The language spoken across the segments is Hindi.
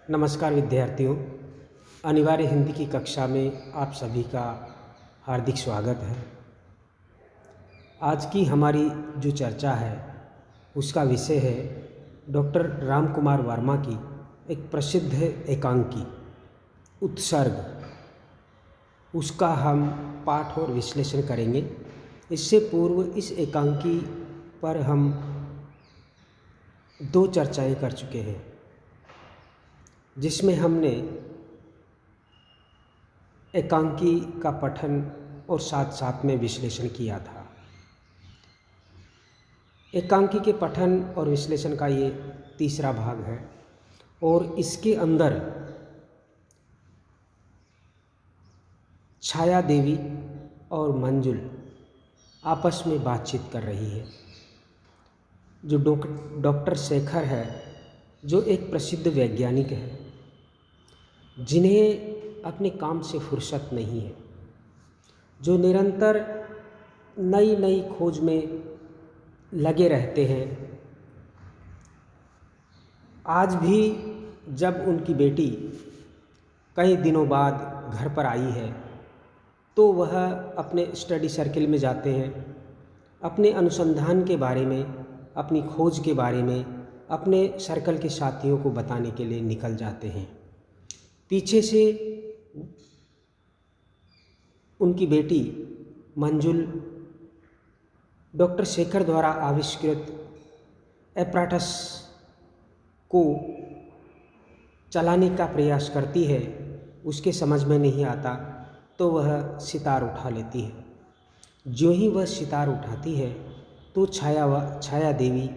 नमस्कार विद्यार्थियों। अनिवार्य हिंदी की कक्षा में आप सभी का हार्दिक स्वागत है। आज की हमारी जो चर्चा है उसका विषय है डॉक्टर राम कुमार वर्मा की एक प्रसिद्ध एकांकी उत्सर्ग। उसका हम पाठ और विश्लेषण करेंगे। इससे पूर्व इस एकांकी पर हम 2 चर्चाएं कर चुके हैं, जिसमें हमने एकांकी का पठन और साथ साथ में विश्लेषण किया था। एकांकी के पठन और विश्लेषण का ये तीसरा भाग है और इसके अंदर छाया देवी और मंजुल आपस में बातचीत कर रही है। जो डॉक्टर शेखर है, जो एक प्रसिद्ध वैज्ञानिक है, जिन्हें अपने काम से फुर्सत नहीं है, जो निरंतर नई नई खोज में लगे रहते हैं। आज भी जब उनकी बेटी कई दिनों बाद घर पर आई है तो वह अपने स्टडी सर्किल में जाते हैं, अपने अनुसंधान के बारे में, अपनी खोज के बारे में अपने सर्कल के साथियों को बताने के लिए निकल जाते हैं। पीछे से उनकी बेटी मंजुल डॉक्टर शेखर द्वारा आविष्कृत एपराटस को चलाने का प्रयास करती है। उसके समझ में नहीं आता तो वह सितार उठा लेती है। जो ही वह सितार उठाती है तो छाया देवी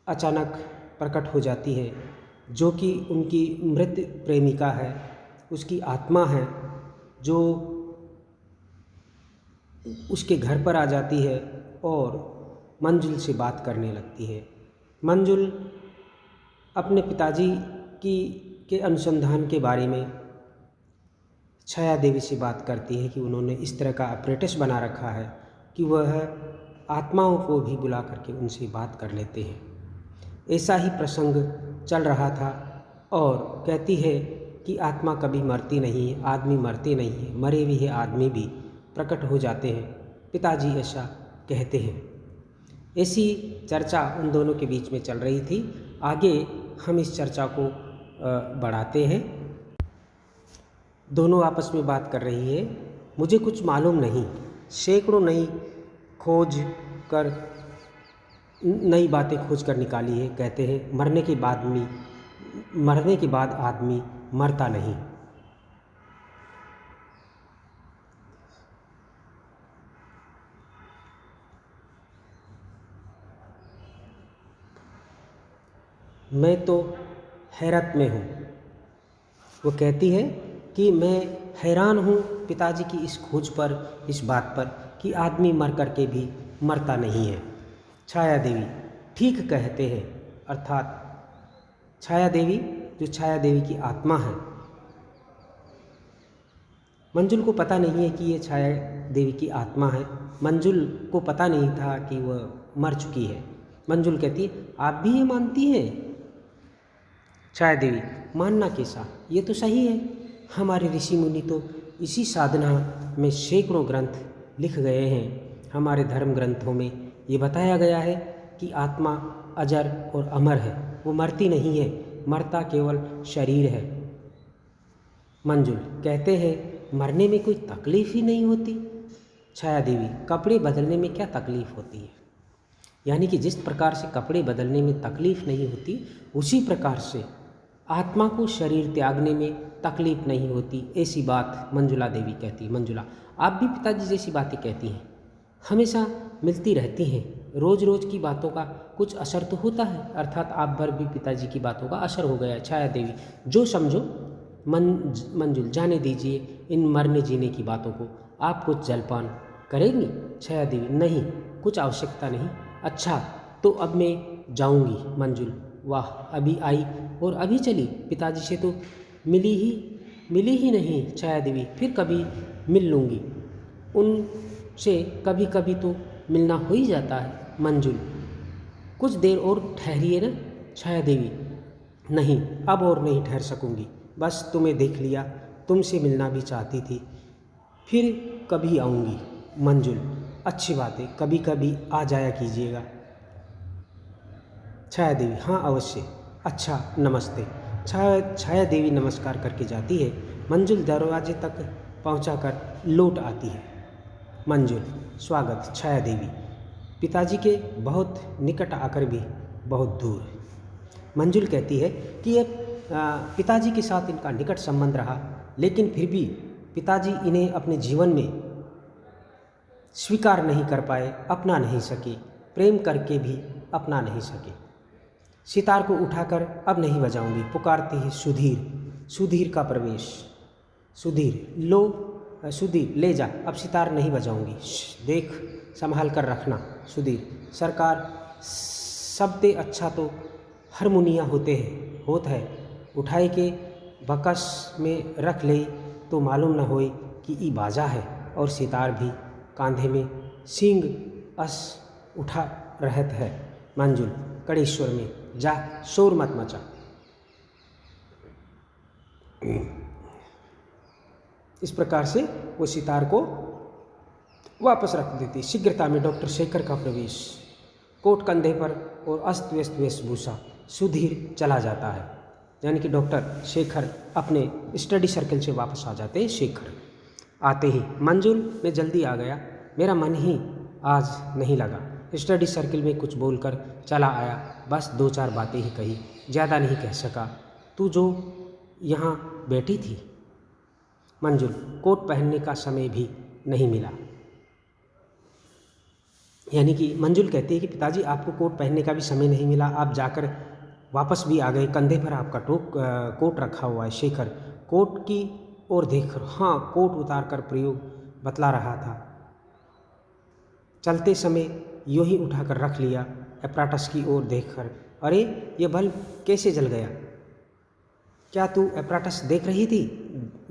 अचानक प्रकट हो जाती है, जो कि उनकी मृत प्रेमिका है, उसकी आत्मा है, जो उसके घर पर आ जाती है और मंजुल से बात करने लगती है। मंजुल अपने पिताजी के अनुसंधान के बारे में छाया देवी से बात करती है कि उन्होंने इस तरह का अपरेटस बना रखा है कि वह आत्माओं को भी बुला करके उनसे बात कर लेते हैं। ऐसा ही प्रसंग चल रहा था और कहती है कि आत्मा कभी मरती नहीं है, आदमी मरते नहीं है, मरे हुए आदमी भी प्रकट हो जाते हैं, पिताजी ऐसा कहते हैं। ऐसी चर्चा उन दोनों के बीच में चल रही थी। आगे हम इस चर्चा को बढ़ाते हैं। दोनों आपस में बात कर रही है। मुझे कुछ मालूम नहीं, सैकड़ों नई खोज कर नई बातें खोज कर निकाली है। कहते हैं मरने के बाद आदमी मरता नहीं। मैं तो हैरत में हूँ। वो कहती है कि मैं हैरान हूँ पिताजी की इस खोज पर, इस बात पर कि आदमी मर कर के भी मरता नहीं है। छाया देवी ठीक कहते हैं, अर्थात छाया देवी, जो छाया देवी की आत्मा है। मंजुल को पता नहीं है कि ये छाया देवी की आत्मा है। मंजुल को पता नहीं था कि वह मर चुकी है। मंजुल कहती है आप भी ये मानती हैं? छाया देवी मानना कैसा, ये तो सही है। हमारे ऋषि मुनि तो इसी साधना में सैकड़ों ग्रंथ लिख गए हैं। हमारे धर्म ग्रंथों में ये बताया गया है कि आत्मा अजर और अमर है, वो मरती नहीं है, मरता केवल शरीर है। मंजुल कहते हैं मरने में कोई तकलीफ़ ही नहीं होती। छाया देवी कपड़े बदलने में क्या तकलीफ़ होती है? यानी कि जिस प्रकार से कपड़े बदलने में तकलीफ़ नहीं होती, उसी प्रकार से आत्मा को शरीर त्यागने में तकलीफ़ नहीं होती। ऐसी बात मंजुला देवी कहती है। मंजुला आप भी पिताजी जैसी बातें कहती हैं, हमेशा मिलती रहती हैं। रोज़ रोज़ की बातों का कुछ असर तो होता है, अर्थात आप पर भी पिताजी की बातों का असर हो गया है। छाया देवी जो समझो। मंजुल जाने दीजिए इन मरने जीने की बातों को। आप कुछ जलपान करेंगी? छाया देवी नहीं, कुछ आवश्यकता नहीं। अच्छा तो अब मैं जाऊंगी। मंजुल वाह, अभी आई और अभी चली? पिताजी से तो मिली ही नहीं। छाया देवी फिर कभी मिल लूँगी, उनसे कभी कभी तो मिलना हो ही जाता है। मंजुल कुछ देर और ठहरिए ना। छाया देवी नहीं, अब और नहीं ठहर सकूंगी, बस तुम्हें देख लिया, तुमसे मिलना भी चाहती थी, फिर कभी आऊँगी। मंजुल, अच्छी बात है, कभी कभी आ जाया कीजिएगा। छाया देवी, हाँ अवश्य। अच्छा, नमस्ते। छाया देवी नमस्कार करके जाती है। मंजुल दरवाजे तक पहुंचाकर लौट आती है। मंजुल, स्वागत। छाया देवी, पिताजी के बहुत निकट आकर भी बहुत दूर। मंजुल कहती है कि ये पिताजी के साथ इनका निकट संबंध रहा, लेकिन फिर भी पिताजी इन्हें अपने जीवन में स्वीकार नहीं कर पाए, अपना नहीं सके, प्रेम करके भी अपना नहीं सके। सितार को उठाकर अब नहीं बजाऊंगी, पुकारती है सुधीर। सुधीर का प्रवेश। सुधीर, लो सुधीर ले जा, अब सितार नहीं बजाऊंगी, देख संभाल कर रखना। सुधीर, सरकार सबसे अच्छा तो हारमोनिया होता है, उठाए के बकस में रख ले तो मालूम न होए कि ई बाजा है, और सितार भी कांधे में सींग अस उठा रहत है। मंजुल कड़े स्वर में, जा शोर मत मचा। इस प्रकार से वो सितार को वापस रख देती। शीघ्रता में डॉक्टर शेखर का प्रवेश। कोट कंधे पर और अस्त व्यस्त वेशभूषा। सुधीर चला जाता है, यानी कि डॉक्टर शेखर अपने स्टडी सर्कल से वापस आ जाते हैं। शेखर आते ही, मंजुल मैं जल्दी आ गया, मेरा मन ही आज नहीं लगा, स्टडी सर्कल में कुछ बोलकर चला आया, बस 2-4 बातें ही कही, ज़्यादा नहीं कह सका। तू जो यहाँ बैठी थी। मंजुल, कोट पहनने का समय भी नहीं मिला। यानी कि मंजुल कहती है कि पिताजी आपको कोट पहनने का भी समय नहीं मिला, आप जाकर वापस भी आ गए, कंधे पर आपका कोट रखा हुआ है। शेखर कोट की ओर देखकर, हाँ कोट उतार कर प्रयोग बतला रहा था, चलते समय यूँ ही उठाकर रख लिया। एप्राटस की ओर देखकर, अरे ये बल्ब कैसे जल गया? क्या तू एप्राटस देख रही थी?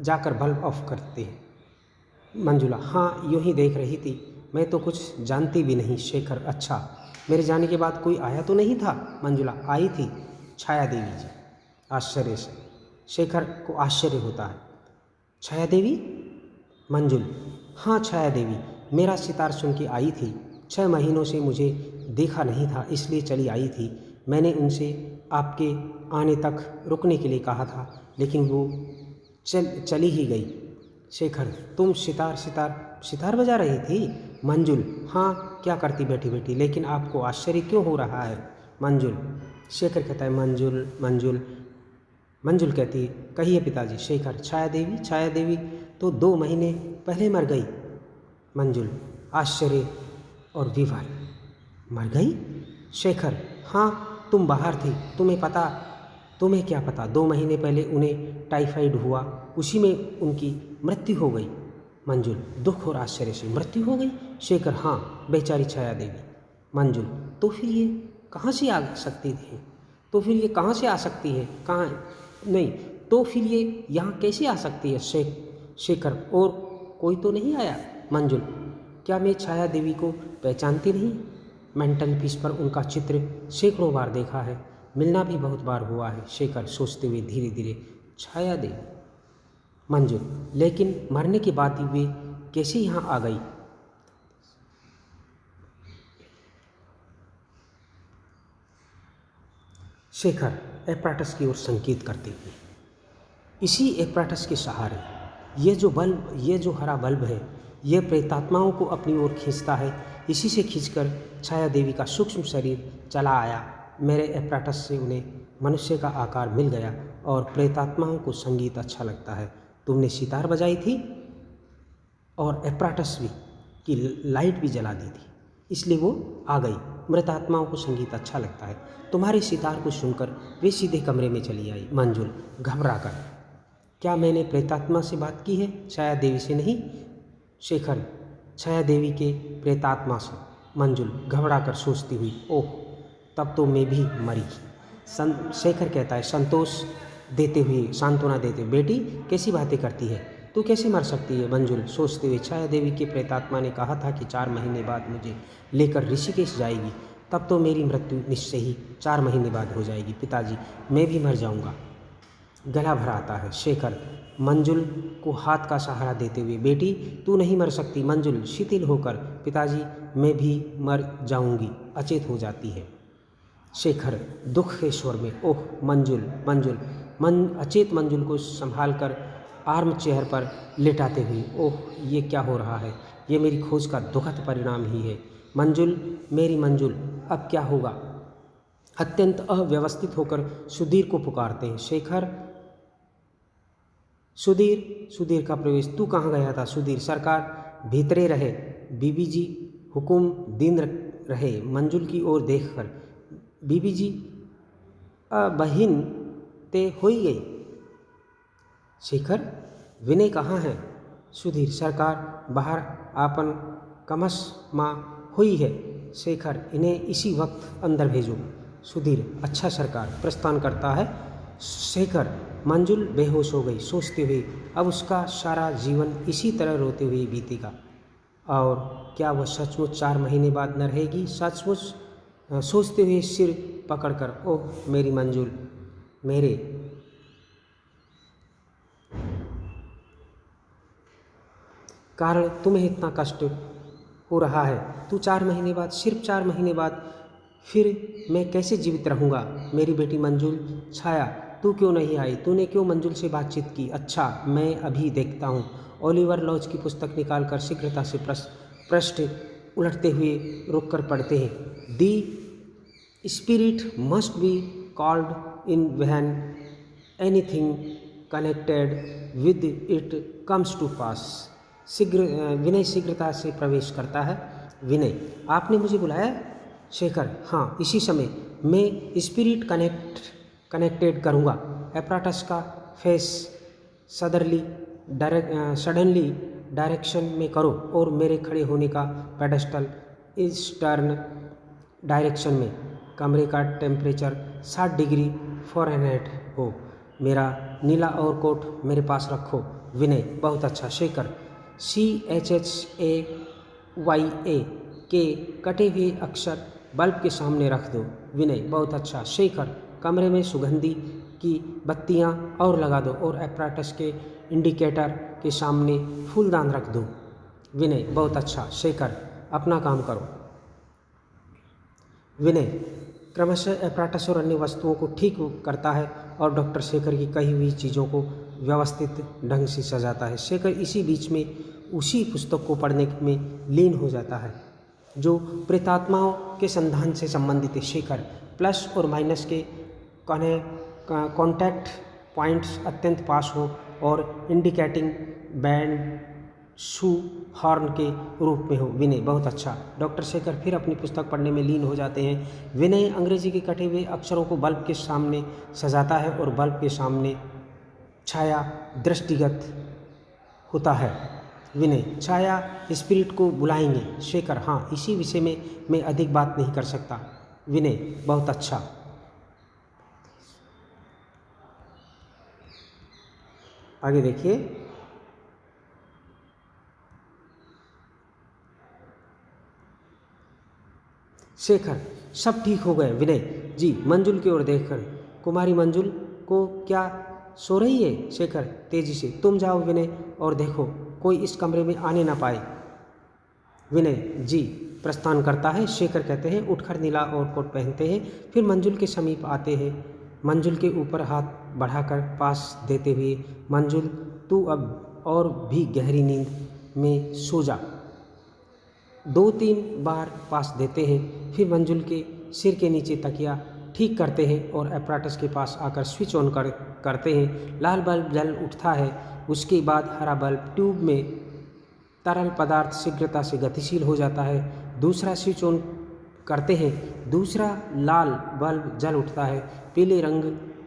जाकर बल्ब ऑफ करते हैं। मंजुला, हाँ यूँ ही देख रही थी, मैं तो कुछ जानती भी नहीं। शेखर, अच्छा, मेरे जाने के बाद कोई आया तो नहीं था? मंजुला, आई थी छाया देवी जी, आश्चर्य से। शेखर को आश्चर्य होता है, छाया देवी? मंजुल, हाँ छाया देवी, मेरा सितार सुन के आई थी, 6 महीनों से मुझे देखा नहीं था, इसलिए चली आई थी। मैंने उनसे आपके आने तक रुकने के लिए कहा था, लेकिन वो चली ही गई। शेखर, तुम सितार बजा रही थी? मंजुल, हाँ, क्या करती बैठी बैठी, लेकिन आपको आश्चर्य क्यों हो रहा है? मंजुल, शेखर कहता है मंजुल कहती है, कहिए पिताजी। शेखर, छाया देवी तो 2 महीने पहले मर गई। मंजुल, आश्चर्य और विवल, मर गई? शेखर, हाँ, तुम बाहर थी, तुम्हें क्या पता, 2 महीने पहले उन्हें टाइफाइड हुआ, उसी में उनकी मृत्यु हो गई। मंजुल, दुख और आश्चर्य से, मृत्यु हो गई? शेखर, हाँ, बेचारी छाया देवी। मंजुल, तो फिर ये कहाँ से आ सकती है? नहीं, तो फिर ये यहाँ कैसे आ सकती है? शेखर, और कोई तो नहीं आया? मंजुल, क्या मैं छाया देवी को पहचानती नहीं? मेंटल पीस पर उनका चित्र सैकड़ों बार देखा है, मिलना भी बहुत बार हुआ है। शेखर सोचते हुए धीरे धीरे, छाया देवी। मंजुल, लेकिन मरने के बाद वे कैसे यहाँ आ गई? शेखर एप्राटस की ओर संकेत करते हुए, इसी एप्राटस के सहारे ये जो हरा बल्ब है, ये प्रेतात्माओं को अपनी ओर खींचता है। इसी से खींचकर छाया देवी का सूक्ष्म शरीर चला आया। मेरे एप्राटस से उन्हें मनुष्य का आकार मिल गया और प्रेतात्माओं को संगीत अच्छा लगता है। तुमने सितार बजाई थी और एप्राटस भी की लाइट भी जला दी थी, इसलिए वो आ गई। मृत आत्माओं को संगीत अच्छा लगता है। तुम्हारे सितार को सुनकर वे सीधे कमरे में चली आई। मंजुल घबरा कर, क्या मैंने प्रेतात्मा से बात की है? छाया देवी से नहीं। शेखर, छाया देवी के प्रेतात्मा से। मंजुल घबरा कर सोचती हुई, ओह, तब तो मैं भी मरी। शेखर कहता है संतोष देते हुए, सांत्वना देते हुए, बेटी कैसी बातें करती है, तू कैसे मर सकती है? मंजुल सोचते हुए, छाया देवी के प्रेतात्मा ने कहा था कि 4 महीने बाद मुझे लेकर ऋषिकेश जाएगी। तब तो मेरी मृत्यु निश्चय ही 4 महीने बाद हो जाएगी। पिताजी, मैं भी मर जाऊंगा। गला भर आता है। शेखर मंजुल को हाथ का सहारा देते हुए, बेटी तू नहीं मर सकती। मंजुल शिथिल होकर, पिताजी मैं भी मर जाऊंगी, अचेत हो जाती है। शेखर दुख के स्वर में, ओह मंजुल मंजुल। अचेत मंजुल को संभाल कर आर्म चेयर पर लेटाते हुए, ओह ये क्या हो रहा है, ये मेरी खोज का दुखद परिणाम ही है। मंजुल, मेरी मंजुल, अब क्या होगा। अत्यंत अव्यवस्थित होकर सुधीर को पुकारते हैं। शेखर, सुधीर, सुधीर का प्रवेश। तू कहाँ गया था। सुधीर, सरकार भीतरे रहे, बीबी जी हुकुम दिन रहे। मंजुल की ओर देखकर, बीबी जी बहिन ते होई गई। शेखर, विनय कहाँ है। सुधीर, सरकार बाहर आपन कमस माँ हुई है। शेखर, इन्हें इसी वक्त अंदर भेजो। सुधीर, अच्छा सरकार। प्रस्थान करता है। शेखर, मंजुल बेहोश हो गई। सोचते हुए, अब उसका सारा जीवन इसी तरह रोते हुए बीतेगा। और क्या वह सचमुच 4 महीने बाद न रहेगी। सचमुच सोचते हुए सिर पकड़कर, ओह मेरी मंजुल, मेरे कारण तुम्हें इतना कष्ट हो रहा है। तू 4 महीने बाद, सिर्फ 4 महीने बाद, फिर मैं कैसे जीवित रहूँगा। मेरी बेटी मंजुल। छाया, तू क्यों नहीं आई। तूने क्यों मंजुल से बातचीत की। अच्छा, मैं अभी देखता हूँ। ओलिवर लॉज की पुस्तक निकालकर शीघ्रता से पृष्ठ उलटते हुए रुक कर पढ़ते हैं। The spirit must be called in when anything connected with it comes to pass. विनय शीघ्रता से प्रवेश करता है। विनय, आपने मुझे बुलाया। शेखर, हाँ, इसी समय मैं स्पिरिट कनेक्टेड करूँगा। एपराटस का फेस सडनली डायरेक्शन में करो और मेरे खड़े होने का पेडेस्टल ईस्टर्न डायरेक्शन में। कमरे का टेम्परेचर 60 डिग्री फ़ारेनहाइट हो। मेरा नीला और कोट मेरे पास रखो। विनय, बहुत अच्छा। शेखर, CHHAYA के कटे हुए अक्षर बल्ब के सामने रख दो। विनय, बहुत अच्छा। शेखर, कमरे में सुगंधी की बत्तियां और लगा दो और एपराटस के इंडिकेटर के सामने फूलदान रख दो। विनय, बहुत अच्छा। शेखर, अपना काम करो। विनय क्रमशः एपराटस और अन्य वस्तुओं को ठीक करता है और डॉक्टर शेखर की कही हुई चीज़ों को व्यवस्थित ढंग से सजाता है। शेखर इसी बीच में उसी पुस्तक को पढ़ने में लीन हो जाता है जो प्रेतात्माओं के संधान से संबंधित है। शेखर, प्लस और माइनस के कॉन्टैक्ट पॉइंट्स अत्यंत पास हो और इंडिकेटिंग बैंड शू हॉर्न के रूप में हो। विनय, बहुत अच्छा। डॉक्टर शेखर फिर अपनी पुस्तक पढ़ने में लीन हो जाते हैं। विनय अंग्रेजी के कटे हुए अक्षरों को बल्ब के सामने सजाता है और बल्ब के सामने छाया दृष्टिगत होता है। विनय, छाया स्पिरिट को बुलाएंगे। शेखर, हाँ, इसी विषय में मैं अधिक बात नहीं कर सकता। विनय, बहुत अच्छा। आगे देखिए। शेखर, सब ठीक हो गए। विनय जी मंजुल की ओर देखकर, कुमारी मंजुल को क्या सो रही है। शेखर तेजी से, तुम जाओ विनय और देखो कोई इस कमरे में आने ना पाए। विनय जी प्रस्थान करता है। शेखर कहते हैं, उठकर नीला और कोट पहनते हैं। फिर मंजुल के समीप आते हैं। मंजुल के ऊपर हाथ बढ़ाकर पास देते हुए, मंजुल तू अब और भी गहरी नींद में सो जा। 2-3 बार पास देते हैं। फिर मंजुल के सिर के नीचे तकिया ठीक करते हैं और एपराटस के पास आकर स्विच ऑन करते हैं। लाल बल्ब जल उठता है। उसके बाद हरा बल्ब, ट्यूब में तरल पदार्थ शीघ्रता से गतिशील हो जाता है। दूसरा स्विच ऑन करते हैं। दूसरा लाल बल्ब जल उठता है। पीले रंग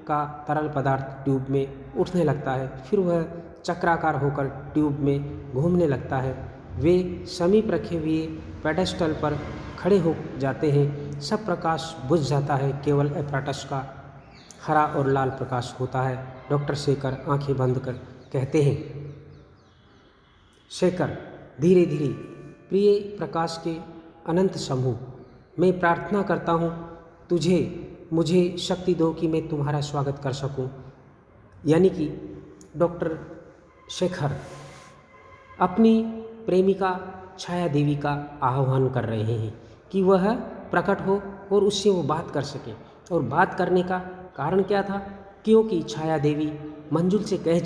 का तरल पदार्थ ट्यूब में उठने लगता है। फिर वह चक्राकार होकर ट्यूब में घूमने लगता है। वे समीप रखे हुए पेडेस्टल पर खड़े हो जाते हैं। सब प्रकाश बुझ जाता है। केवल एपराटस का हरा और लाल प्रकाश होता है। डॉक्टर शेखर आंखें बंद कर कहते हैं। शेखर धीरे धीरे, प्रिय प्रकाश के अनंत समूह मैं प्रार्थना करता हूँ मुझे शक्ति दो कि मैं तुम्हारा स्वागत कर सकूँ। यानी कि डॉक्टर शेखर अपनी प्रेमिका छाया देवी का आह्वान कर रहे हैं कि वह प्रकट हो और उससे वो बात कर सके। और बात करने का कारण क्या था? क्योंकि छाया देवी मंजुल से कह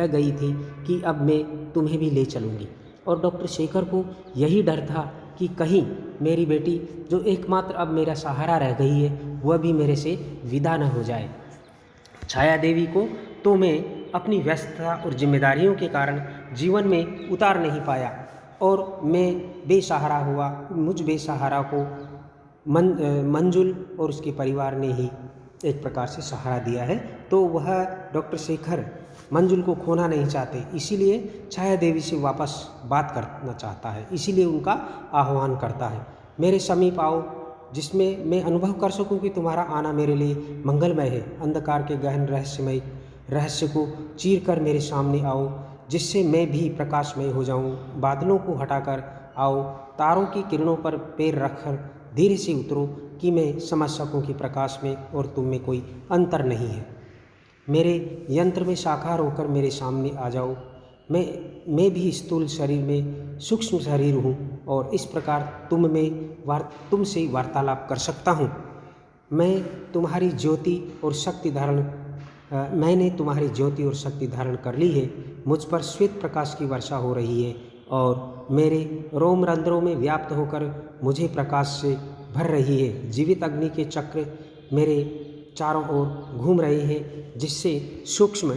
गई थी कि अब मैं तुम्हें भी ले चलूँगी। और डॉक्टर शेखर को यही डर था कि कहीं मेरी बेटी, जो एकमात्र अब मेरा सहारा रह गई है, वह भी मेरे से विदा न हो जाए। छाया देवी को तो मैं अपनी व्यस्तता और जिम्मेदारियों के कारण जीवन में उतार नहीं पाया और मैं बेसहारा हुआ। मुझ बेसहारा को मंजुल और उसके परिवार ने ही एक प्रकार से सहारा दिया है। तो वह डॉक्टर शेखर मंजुल को खोना नहीं चाहते, इसीलिए छाया देवी से वापस बात करना चाहता है, इसीलिए उनका आह्वान करता है। मेरे समीप आओ, जिसमें मैं अनुभव कर सकूं कि तुम्हारा आना मेरे लिए मंगलमय है। अंधकार के गहन रहस्य को चीर कर मेरे सामने आओ, जिससे मैं भी प्रकाशमय हो जाऊं। बादलों को हटाकर आओ, तारों की किरणों पर पैर रखकर धीरे से उतरो कि मैं समझ सकूं कि प्रकाश में और तुम में कोई अंतर नहीं है। मेरे यंत्र में साकार होकर मेरे सामने आ जाओ। मैं भी स्थूल शरीर में सूक्ष्म शरीर हूँ और इस प्रकार तुमसे वार्तालाप कर सकता हूँ। मैंने तुम्हारी ज्योति और शक्ति धारण कर ली है। मुझ पर श्वेत प्रकाश की वर्षा हो रही है और मेरे रोम रंध्रों में व्याप्त होकर मुझे प्रकाश से भर रही है। जीवित अग्नि के चक्र मेरे चारों ओर घूम रहे हैं, जिससे सूक्ष्म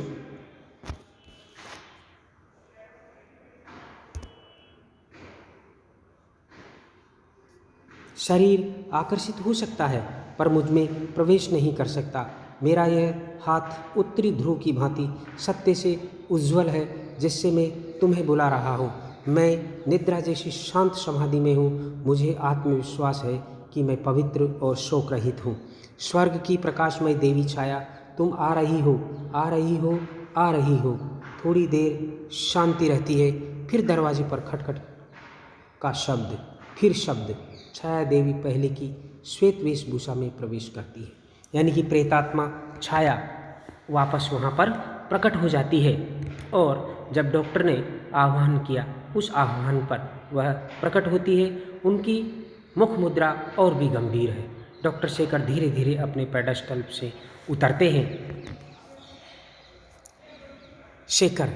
शरीर आकर्षित हो सकता है पर मुझ में प्रवेश नहीं कर सकता। मेरा यह हाथ उत्तरी ध्रुव की भांति सत्य से उज्ज्वल है, जिससे मैं तुम्हें बुला रहा हूँ। मैं निद्रा जैसी शांत समाधि में हूँ। मुझे आत्मविश्वास है कि मैं पवित्र और शोक रहित हूँ। स्वर्ग की प्रकाशमय देवी छाया, तुम आ रही हो, आ रही हो, आ रही हो। थोड़ी देर शांति रहती है, फिर दरवाजे पर खटखट का शब्द, फिर शब्द। छाया देवी पहले की श्वेत वेशभूषा में प्रवेश करती है, यानी कि प्रेतात्मा छाया वापस वहाँ पर प्रकट हो जाती है। और जब डॉक्टर ने आह्वान किया, उस आह्वान पर वह प्रकट होती है। उनकी मुख मुद्रा और भी गंभीर है। डॉक्टर शेखर धीरे धीरे अपने पेडेस्टल से उतरते हैं। शेखर,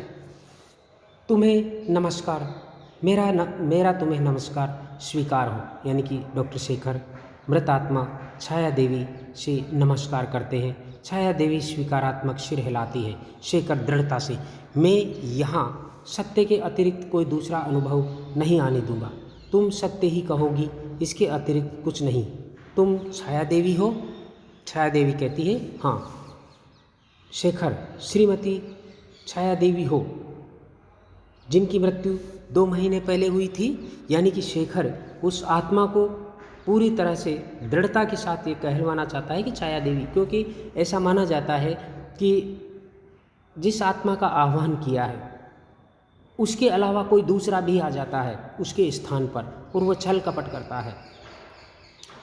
तुम्हें नमस्कार। मेरा तुम्हें नमस्कार स्वीकार हो। यानी कि डॉक्टर शेखर मृत आत्मा छाया देवी से नमस्कार करते हैं। छाया देवी स्वीकारात्मक सिर हिलाती है। शेखर दृढ़ता से, मैं यहाँ सत्य के अतिरिक्त कोई दूसरा अनुभव नहीं आने दूंगा। तुम सत्य ही कहोगी, इसके अतिरिक्त कुछ नहीं। तुम छाया देवी हो? छाया देवी कहती है, हाँ। शेखर, श्रीमती छाया देवी हो, जिनकी मृत्यु 2 महीने पहले हुई थी। यानी कि शेखर उस आत्मा को पूरी तरह से दृढ़ता के साथ ये कहलवाना चाहता है कि छाया देवी, क्योंकि ऐसा माना जाता है कि जिस आत्मा का आह्वान किया है उसके अलावा कोई दूसरा भी आ जाता है उसके स्थान पर और वह छल कपट करता है।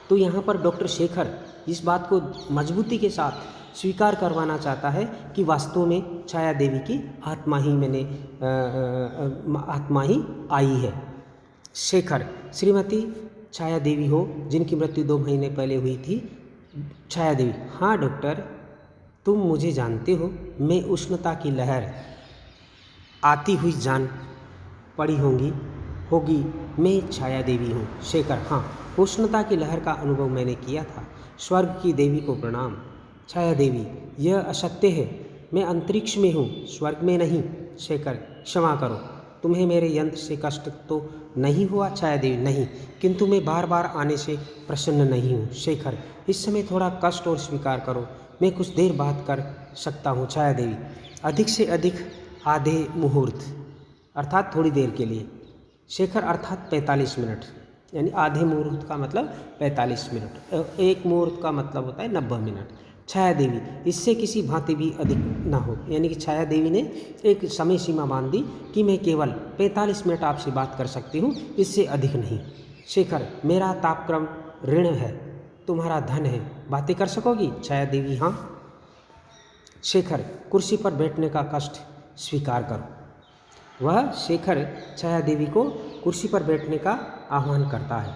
तो यहाँ पर डॉक्टर शेखर इस बात को मजबूती के साथ स्वीकार करवाना चाहता है कि वास्तव में छाया देवी की आत्मा ही आई है। शेखर, श्रीमती छाया देवी हो, जिनकी मृत्यु 2 महीने पहले हुई थी। छाया देवी, हाँ डॉक्टर, तुम मुझे जानते हो। मैं उष्णता की लहर आती हुई जान पड़ी होगी। मैं छाया देवी हूँ। शेखर, हाँ, उष्णता की लहर का अनुभव मैंने किया था। स्वर्ग की देवी को प्रणाम। छाया देवी, यह असत्य है। मैं अंतरिक्ष में हूँ, स्वर्ग में नहीं। शेखर, क्षमा करो, तुम्हें मेरे यंत्र से कष्ट तो नहीं हुआ? छाया देवी, नहीं, किंतु मैं बार बार आने से प्रसन्न नहीं हूँ। शेखर, इस समय थोड़ा कष्ट और स्वीकार करो, मैं कुछ देर बात कर सकता हूँ। छाया देवी, अधिक से अधिक आधे मुहूर्त, अर्थात थोड़ी देर के लिए। शेखर, अर्थात 45 मिनट, यानी आधे मुहूर्त का मतलब 45 मिनट, एक मुहूर्त का मतलब होता है 90 मिनट। छाया देवी, इससे किसी भांति भी अधिक ना हो। यानी कि छाया देवी ने एक समय सीमा बांध दी कि मैं केवल 45 मिनट आपसे बात कर सकती हूँ, इससे अधिक नहीं। शेखर, मेरा तापक्रम ऋण है, तुम्हारा धन है, बातें कर सकोगी? छाया देवी हाँ। शेखर, कुर्सी पर बैठने का कष्ट स्वीकार करो। वह शेखर छाया देवी को कुर्सी पर बैठने का आह्वान करता है।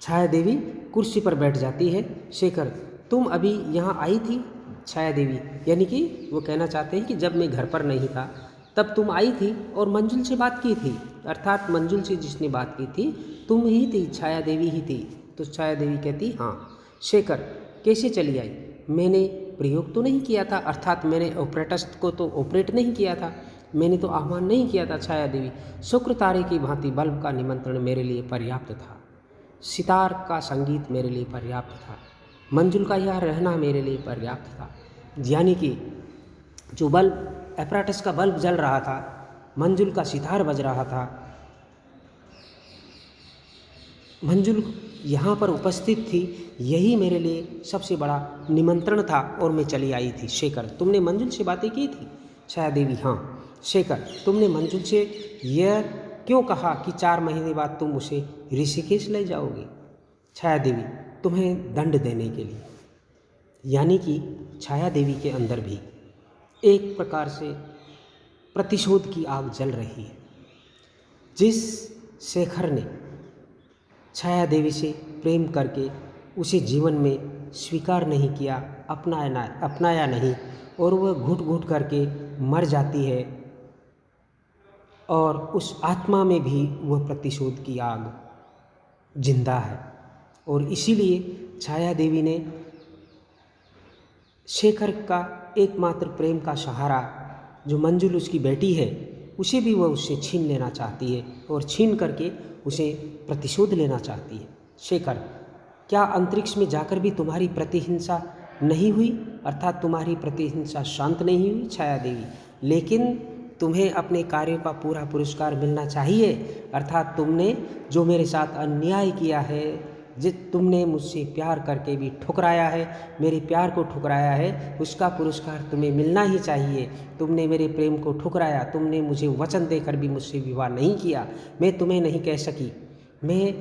छाया देवी कुर्सी पर बैठ जाती है। शेखर, तुम अभी यहाँ आई थी? छाया देवी, यानी कि वो कहना चाहते हैं कि जब मैं घर पर नहीं था तब तुम आई थी और मंजुल से बात की थी, अर्थात मंजुल से जिसने बात की थी तुम ही थी, छाया देवी ही थी। तो छाया देवी कहती हाँ। शेखर, कैसे चली आई? मैंने प्रयोग तो नहीं किया था, अर्थात मैंने ऑपरेटस को तो ऑपरेट नहीं किया था, मैंने तो आह्वान नहीं किया था। छाया देवी, शुक्र तारे की भांति बल्ब का निमंत्रण मेरे लिए पर्याप्त था, सितार का संगीत मेरे लिए पर्याप्त था, मंजुल का यह रहना मेरे लिए पर्याप्त था। यानी कि जो बल्ब, एपराटस का बल्ब जल रहा था, मंजुल का सितार बज रहा था, मंजुल यहाँ पर उपस्थित थी, यही मेरे लिए सबसे बड़ा निमंत्रण था और मैं चली आई थी। शेखर, तुमने मंजुल से बातें की थी? छाया देवी हाँ। शेखर, तुमने मंजुल से यह क्यों कहा कि 4 महीने बाद तुम उसे ऋषिकेश ले जाओगे? छाया देवी, तुम्हें दंड देने के लिए। यानी कि छाया देवी के अंदर भी एक प्रकार से प्रतिशोध की आग जल रही है। जिस शेखर ने छाया देवी से प्रेम करके उसे जीवन में स्वीकार नहीं किया, अपनाया नहीं, और वह घुट घुट करके मर जाती है, और उस आत्मा में भी वह प्रतिशोध की आग जिंदा है। और इसीलिए छाया देवी ने शेखर का एकमात्र प्रेम का सहारा, जो मंजुल उसकी बेटी है, उसे भी वह उससे छीन लेना चाहती है और छीन करके उसे प्रतिशोध लेना चाहती है। शेखर, क्या अंतरिक्ष में जाकर भी तुम्हारी प्रतिहिंसा नहीं हुई, अर्थात तुम्हारी प्रतिहिंसा शांत नहीं हुई? छाया देवी, लेकिन तुम्हें अपने कार्यों का पूरा पुरस्कार मिलना चाहिए, अर्थात तुमने जो मेरे साथ अन्याय किया है, तुमने मुझसे प्यार करके भी ठुकराया है, मेरे प्यार को ठुकराया है, उसका पुरस्कार तुम्हें मिलना ही चाहिए। तुमने मेरे प्रेम को ठुकराया, तुमने मुझे वचन देकर भी मुझसे विवाह नहीं किया, मैं तुम्हें नहीं कह सकी, मैं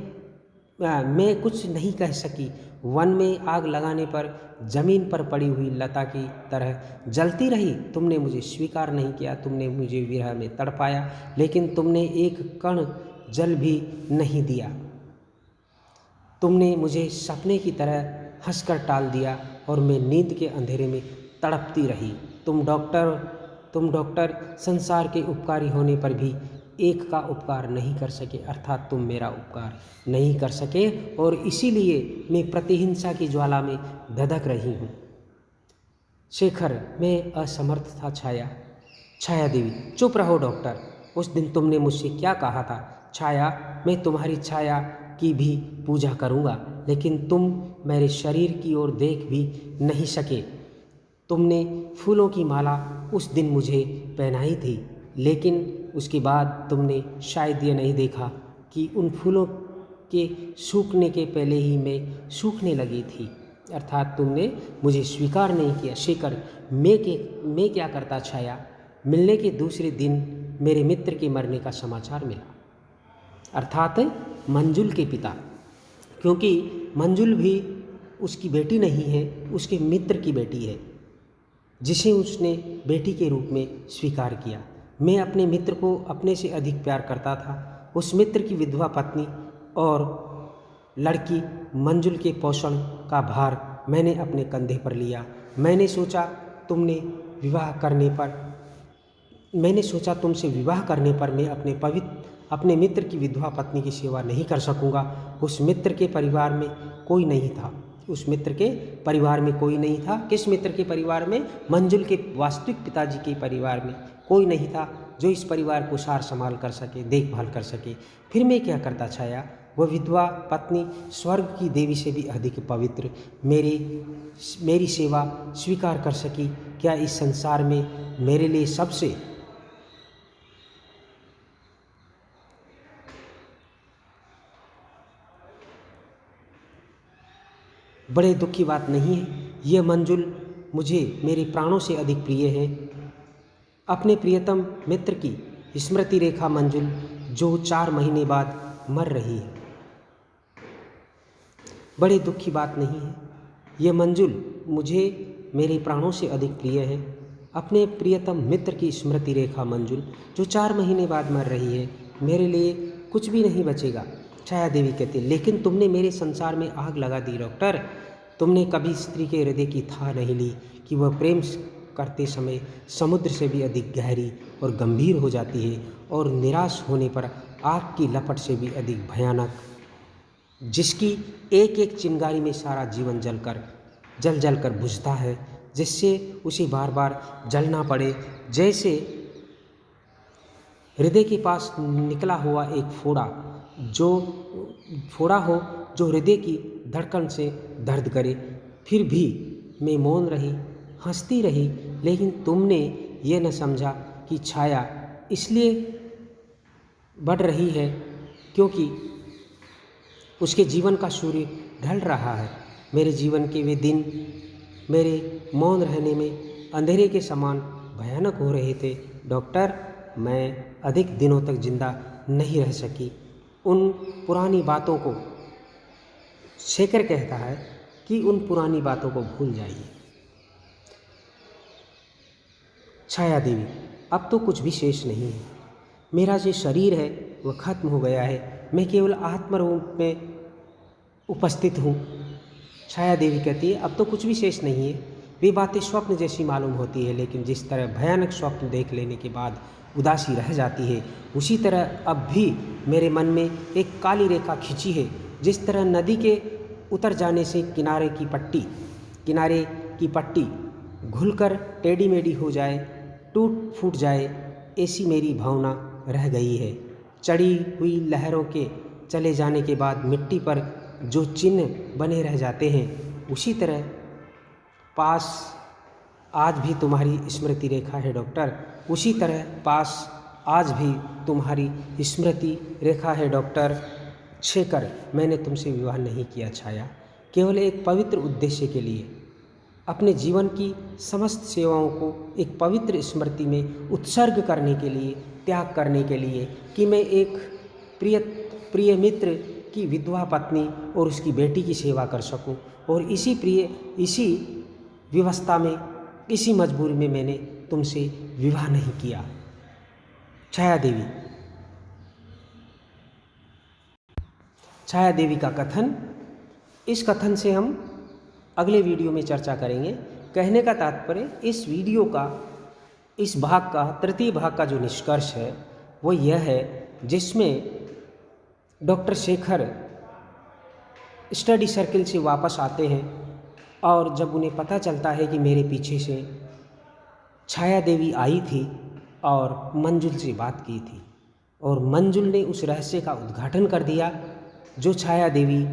कुछ नहीं कह सकी। वन में आग लगाने पर जमीन पर पड़ी हुई लता की तरह जलती रही, तुमने मुझे स्वीकार नहीं किया, तुमने मुझे विरह में तड़पाया, लेकिन तुमने एक कण जल भी नहीं दिया। तुमने मुझे सपने की तरह हंसकर टाल दिया और मैं नींद के अंधेरे में तड़पती रही। तुम डॉक्टर संसार के उपकारी होने पर भी एक का उपकार नहीं कर सके, अर्थात तुम मेरा उपकार नहीं कर सके, और इसीलिए मैं प्रतिहिंसा की ज्वाला में धधक रही हूँ। शेखर, मैं असमर्थ था। छाया देवी, चुप रहो डॉक्टर, उस दिन तुमने मुझसे क्या कहा था? छाया, मैं तुम्हारी छाया की भी पूजा करूँगा, लेकिन तुम मेरे शरीर की ओर देख भी नहीं सके। तुमने फूलों की माला उस दिन मुझे पहनाई थी, लेकिन उसके बाद तुमने शायद ये नहीं देखा कि उन फूलों के सूखने के पहले ही मैं सूखने लगी थी, अर्थात तुमने मुझे स्वीकार नहीं किया। शेखर, मैं क्या करता? छाया, मिलने के दूसरे दिन मेरे मित्र के मरने का समाचार मिला, अर्थात मंजुल के पिता, क्योंकि मंजुल भी उसकी बेटी नहीं है, उसके मित्र की बेटी है, जिसे उसने बेटी के रूप में स्वीकार किया। मैं अपने मित्र को अपने से अधिक प्यार करता था। उस मित्र की विधवा पत्नी और लड़की मंजुल के पोषण का भार मैंने अपने कंधे पर लिया। मैंने सोचा तुमसे विवाह करने पर मैं अपने मित्र की विधवा पत्नी की सेवा नहीं कर सकूंगा। उस मित्र के परिवार में कोई नहीं था। किस मित्र के परिवार में? मंजुल के वास्तविक पिताजी के परिवार में कोई नहीं था जो इस परिवार को सार संभाल कर सके, देखभाल कर सके। फिर मैं क्या करता? छाया, वह विधवा पत्नी स्वर्ग की देवी से भी अधिक पवित्र मेरी सेवा स्वीकार कर सकी। क्या इस संसार में मेरे लिए सबसे बड़े दुख की बात नहीं है? यह मंजुल मुझे मेरे प्राणों से अधिक प्रिय है। अपने प्रियतम मित्र की स्मृति रेखा मंजुल जो 4 महीने बाद मर रही है। बड़े दुख की बात नहीं है। ये मंजुल मुझे मेरे प्राणों से अधिक प्रिय है। अपने प्रियतम मित्र की स्मृति रेखा मंजुल जो 4 महीने बाद मर रही है, मेरे लिए कुछ भी नहीं बचेगा। छाया देवी कहती, लेकिन तुमने मेरे संसार में आग लगा दी डॉक्टर। तुमने कभी स्त्री के हृदय की था नहीं ली कि वह प्रेम करते समय समुद्र से भी अधिक गहरी और गंभीर हो जाती है और निराश होने पर आग की लपट से भी अधिक भयानक, जिसकी एक एक चिंगारी में सारा जीवन जल जल कर बुझता है, जिससे उसे बार बार जलना पड़े, जैसे हृदय के पास निकला हुआ एक फोड़ा हो जो हृदय की धड़कन से दर्द करे। फिर भी मैं मौन रही, हंसती रही, लेकिन तुमने ये न समझा कि छाया इसलिए बढ़ रही है क्योंकि उसके जीवन का सूर्य ढल रहा है। मेरे जीवन के वे दिन मेरे मौन रहने में अंधेरे के समान भयानक हो रहे थे डॉक्टर। मैं अधिक दिनों तक जिंदा नहीं रह सकी। उन पुरानी बातों को शेखर कहता है कि उन पुरानी बातों को भूल जाइए। छाया देवी, अब तो कुछ भी शेष नहीं है। मेरा जो शरीर है वह खत्म हो गया है। मैं केवल आत्म रूप में उपस्थित हूँ। छाया देवी कहती है, अब तो कुछ भी शेष नहीं है। वे बातें स्वप्न जैसी मालूम होती है, लेकिन जिस तरह भयानक स्वप्न देख लेने के बाद उदासी रह जाती है, उसी तरह अब भी मेरे मन में एक काली रेखा खिंची है। जिस तरह नदी के उतर जाने से किनारे की पट्टी घुलकर टेढ़ी मेढ़ी हो जाए, टूट फूट जाए, ऐसी मेरी भावना रह गई है। चढ़ी हुई लहरों के चले जाने के बाद मिट्टी पर जो चिन्ह बने रह जाते हैं, उसी तरह पास आज भी तुम्हारी स्मृति रेखा है डॉक्टर। उसी तरह पास आज भी तुम्हारी स्मृति रेखा है डॉक्टर। शेखर, मैंने तुमसे विवाह नहीं किया छाया, केवल एक पवित्र उद्देश्य के लिए, अपने जीवन की समस्त सेवाओं को एक पवित्र स्मृति में उत्सर्ग करने के लिए, त्याग करने के लिए, कि मैं एक प्रिय मित्र की विधवा पत्नी और उसकी बेटी की सेवा कर सकूं। और इसी व्यवस्था में, इसी मजबूरी में मैंने तुमसे विवाह नहीं किया। छाया देवी का कथन, इस कथन से हम अगले वीडियो में चर्चा करेंगे। कहने का तात्पर्य, इस वीडियो का इस भाग का तृतीय भाग का जो निष्कर्ष है वो यह है, जिसमें डॉक्टर शेखर स्टडी सर्किल से वापस आते हैं और जब उन्हें पता चलता है कि मेरे पीछे से छाया देवी आई थी और मंजुल से बात की थी, और मंजुल ने उस रहस्य का उद्घाटन कर दिया जो छाया देवी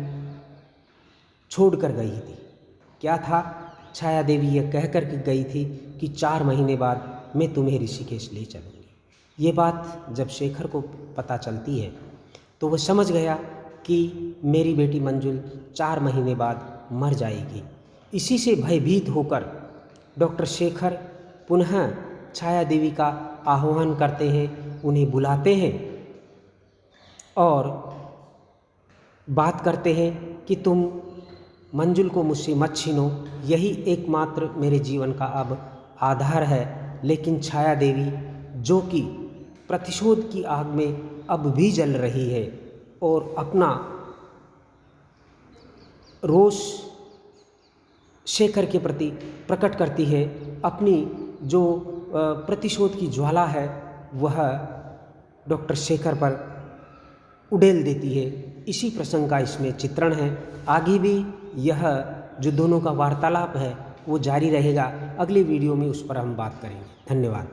छोड़ कर गई थी। क्या था? छाया देवी यह कह कर के गई थी कि 4 महीने बाद मैं तुम्हें ऋषिकेश ले चलूँगी। ये बात जब शेखर को पता चलती है तो वह समझ गया कि मेरी बेटी मंजुल 4 महीने बाद मर जाएगी। इसी से भयभीत होकर डॉक्टर शेखर पुनः छाया देवी का आह्वान करते हैं, उन्हें बुलाते हैं और बात करते हैं कि तुम मंजुल को मुझसे मत छीनो, यही एकमात्र मेरे जीवन का अब आधार है। लेकिन छाया देवी, जो कि प्रतिशोध की आग में अब भी जल रही है और अपना रोष शेखर के प्रति प्रकट करती है, अपनी जो प्रतिशोध की ज्वाला है वह डॉक्टर शेखर पर उड़ेल देती है। इसी प्रसंग का इसमें चित्रण है। आगे भी यह जो दोनों का वार्तालाप है वो जारी रहेगा। अगले वीडियो में उस पर हम बात करेंगे। धन्यवाद।